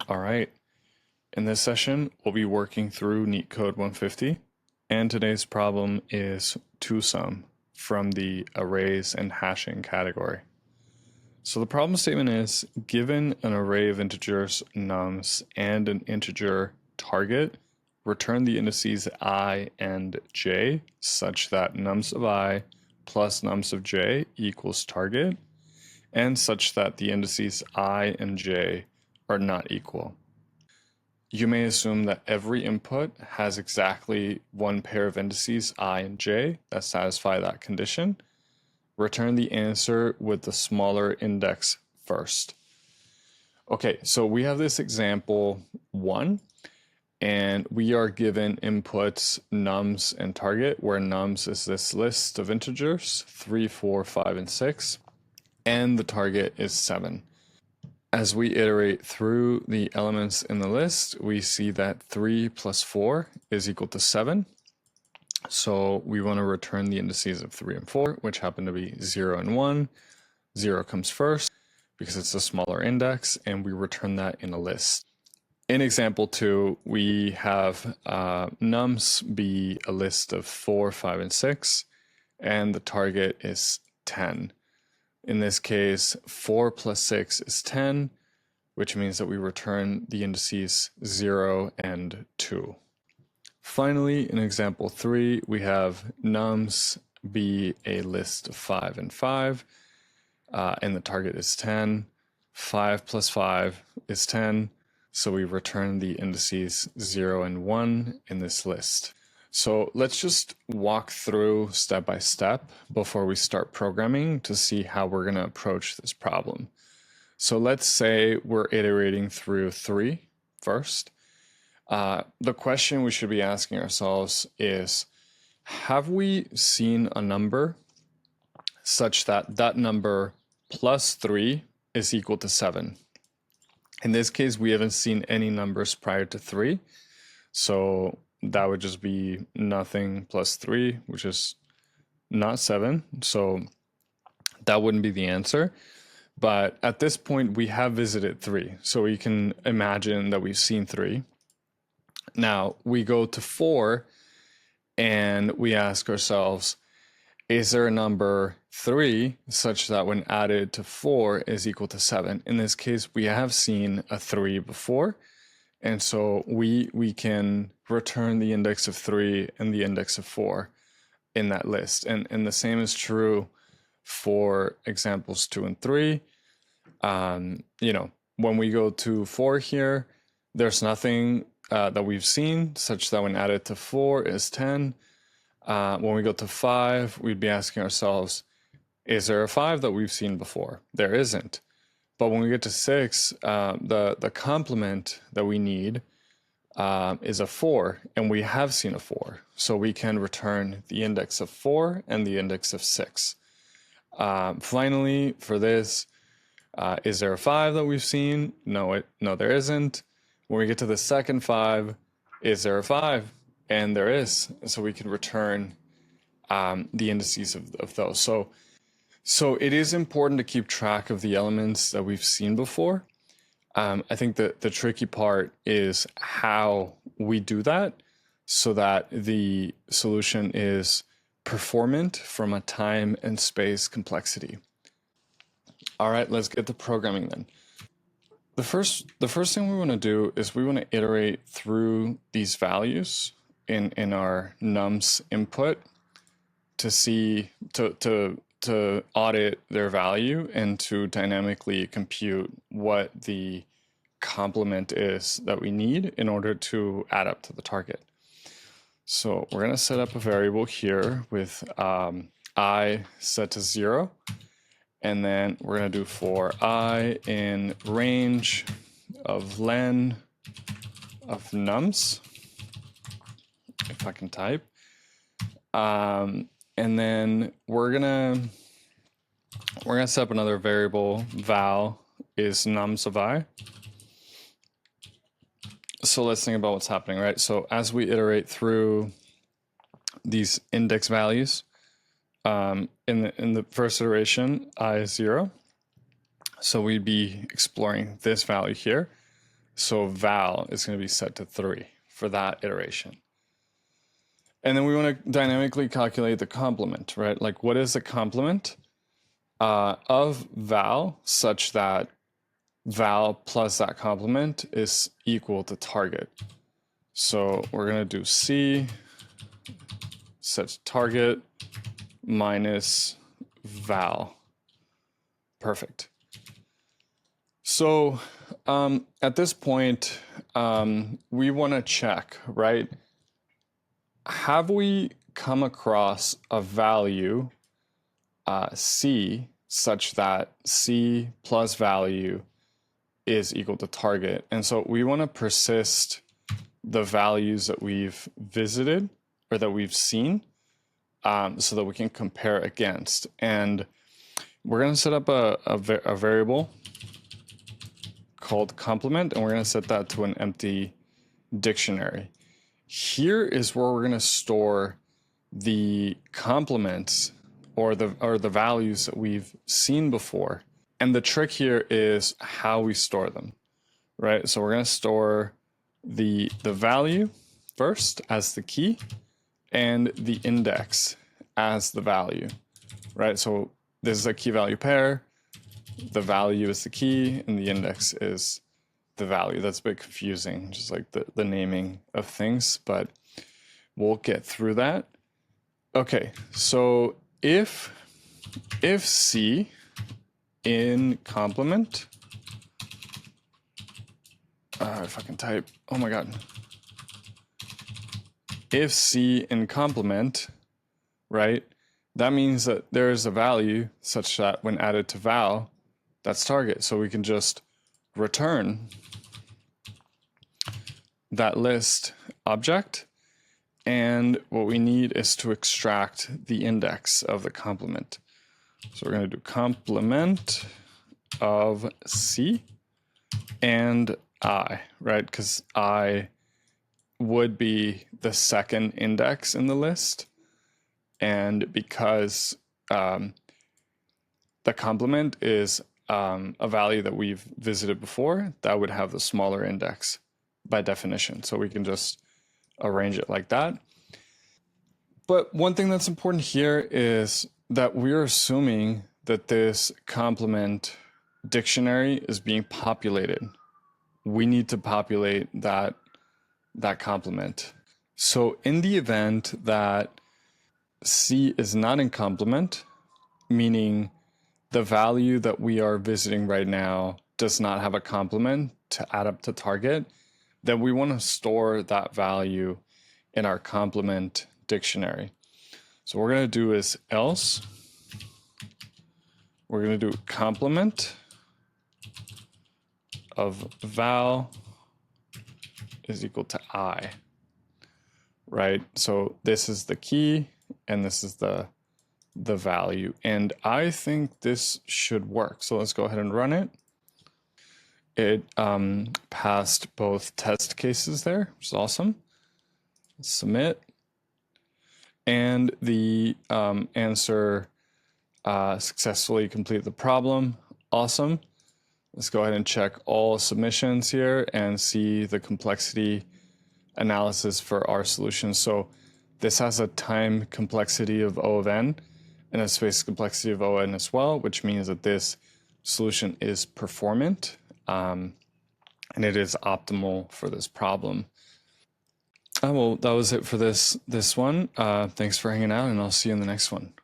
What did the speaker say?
All right. In this session, we'll be working through NeetCode150, and today's problem is twosum from the arrays and hashing category. So the problem statement is, given an array of integers nums and an integer target, return the indices I and j such that nums of I plus nums of j equals target, and such that the indices I and j are not equal. You may assume that every input has exactly one pair of indices I and j that satisfy that condition. Return the answer with the smaller index first. Okay, so we have this example 1, and we are given inputs nums and target, where nums is this list of integers 3, 4, 5, and 6, and the target is 7. As we iterate through the elements in the list, we see that 3 plus 4 is equal to 7. So we want to return the indices of 3 and 4, which happen to be 0 and 1. 0 comes first because it's a smaller index, and we return that in a list. In example 2, we have nums be a list of 4, 5, and 6, and the target is 10. In this case, 4 plus 6 is 10, which means that we return the indices 0 and 2. Finally, in example 3, we have nums be a list of 5 and 5, and the target is 10. 5 plus 5 is 10, so we return the indices 0 and 1 in this list. So let's just walk through step by step before we start programming to see how we're going to approach this problem. So let's say we're iterating through 3 first. The question we should be asking ourselves is, have we seen a number such that that number plus 3 is equal to 7? In this case, we haven't seen any numbers prior to 3, so that would just be nothing plus 3, which is not 7, so that wouldn't be the answer. But at this point, we have visited 3, so we can imagine that we've seen 3. Now, we go to 4, and we ask ourselves, is there a number 3 such that when added to 4 is equal to 7? In this case, we have seen a 3 before, and so we can return the index of 3 and the index of 4 in that list. And the same is true for examples 2 and 3. When we go to 4 here, there's nothing that we've seen such that when added to 4 is 10. When we go to 5, we'd be asking ourselves, is there a 5 that we've seen before? There isn't. But when we get to 6, the complement that we need is a 4, and we have seen a 4. So we can return the index of 4 and the index of 6. Finally, for this, is there a 5 that we've seen? No, there isn't. When we get to the second 5, is there a 5? And there is. So we can return the indices of those. So it is important to keep track of the elements that we've seen before. I think that the tricky part is how we do that so that the solution is performant from a time and space complexity. All right, let's get to programming then. The first thing we want to do is we want to iterate through these values in our nums input to see to audit their value and to dynamically compute what the complement is that we need in order to add up to the target. So we're going to set up a variable here with I set to 0. And then we're going to do for I in range of len of nums, if I can type. And then we're gonna set up another variable, val is nums of I. So let's think about what's happening, right? So as we iterate through these index values, in the first iteration, I is 0. So we'd be exploring this value here. So val is going to be set to 3 for that iteration. And then we want to dynamically calculate the complement, right? Like what is the complement of val such that val plus that complement is equal to target. So we're going to do C set to target minus val. Perfect. So at this point, we want to check, right? Have we come across a value C such that C plus value is equal to target? And so we want to persist the values that we've visited or that we've seen so that we can compare against. And we're going to set up a variable called complement, and we're going to set that to an empty dictionary. Here is where we're going to store the complements or the values that we've seen before. And the trick here is how we store them, right? So we're going to store the value first as the key and the index as the value, right? So this is a key value pair. The value is the key and the index is the value. That's a bit confusing, just like the naming of things, but we'll get through that. Okay, so if C in complement, if I can type, oh my God. If C in complement, right, that means that there is a value such that when added to val, that's target. So we can just return that list object. And what we need is to extract the index of the complement. So we're going to do complement of C and I, right? Because I would be the second index in the list. And because the complement is a value that we've visited before, that would have the smaller index by definition. So we can just arrange it like that. But one thing that's important here is that we're assuming that this complement dictionary is being populated. We need to populate that complement. So in the event that C is not in complement, meaning the value that we are visiting right now does not have a complement to add up to target, then we want to store that value in our complement dictionary. So what we're going to do is else. We're going to do complement of val is equal to I, right? So this is the key and this is the value. And I think this should work. So let's go ahead and run it. It passed both test cases there, which is awesome. Submit. And the answer successfully complete the problem. Awesome. Let's go ahead and check all submissions here and see the complexity analysis for our solution. So this has a time complexity of O of n and a space complexity of O n as well, which means that this solution is performant and it is optimal for this problem. Well, that was it for this one. Thanks for hanging out, and I'll see you in the next one.